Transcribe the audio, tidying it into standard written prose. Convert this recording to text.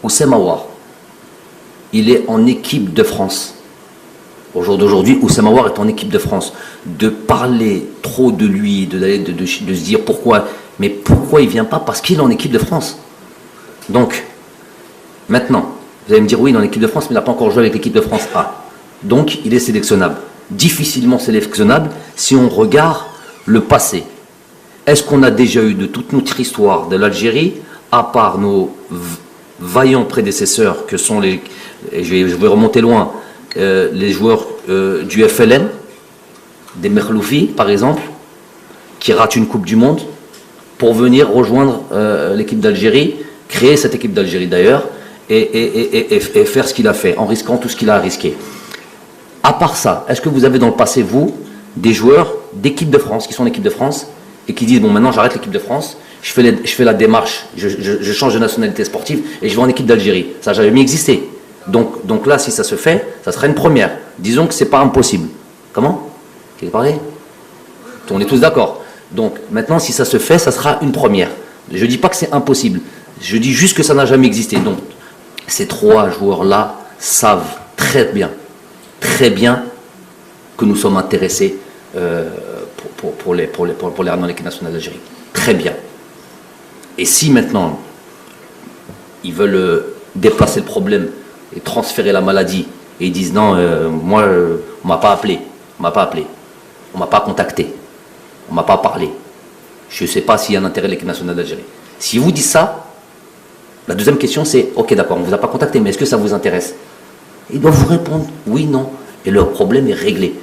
Oussem Aouar, il est en équipe de France. Au jour d'aujourd'hui, Oussem Aouar est en équipe de France. De parler trop de lui, de se dire pourquoi, mais pourquoi il ne vient pas? Parce qu'il est en équipe de France. Donc, maintenant, vous allez me dire, oui, il est en équipe de France, mais il n'a pas encore joué avec l'équipe de France A. Donc, il est sélectionnable. Difficilement sélectionnable si on regarde le passé. Est-ce qu'on a déjà eu de toute notre histoire de l'Algérie, à part nos vaillants prédécesseurs, que sont les, et je vais remonter loin, les joueurs du FLN, des Merloufi par exemple, qui ratent une Coupe du Monde pour venir rejoindre l'équipe d'Algérie, créer cette équipe d'Algérie d'ailleurs, et faire ce qu'il a fait, en risquant tout ce qu'il a risqué. À part ça, est-ce que vous avez dans le passé, vous, des joueurs d'équipe de France, qui sont en équipe de France, et qui disent, bon, maintenant j'arrête l'équipe de France, je fais la démarche, je change de nationalité sportive, et je vais en équipe d'Algérie. Ça n'a jamais existé. Donc là, si ça se fait, ça sera une première. Disons que ce n'est pas impossible. Comment? Qui a parlé? On est tous d'accord. Donc maintenant, si ça se fait, ça sera une première. Je ne dis pas que c'est impossible. Je dis juste que ça n'a jamais existé. Donc, ces trois joueurs-là savent très bien que nous sommes intéressés pour les ramener dans l'équipe nationale d'Algérie. Très bien. Et si maintenant, ils veulent déplacer le problème et transférer la maladie, et ils disent non, moi, on m'a pas appelé, on m'a pas contacté, on m'a pas parlé, je ne sais pas s'il y a un intérêt de l'équipe nationale d'Algérie. Si vous dites ça, la deuxième question c'est, ok d'accord, on ne vous a pas contacté, mais est-ce que ça vous intéresse? Ils doivent vous répondre oui, non, et leur problème est réglé.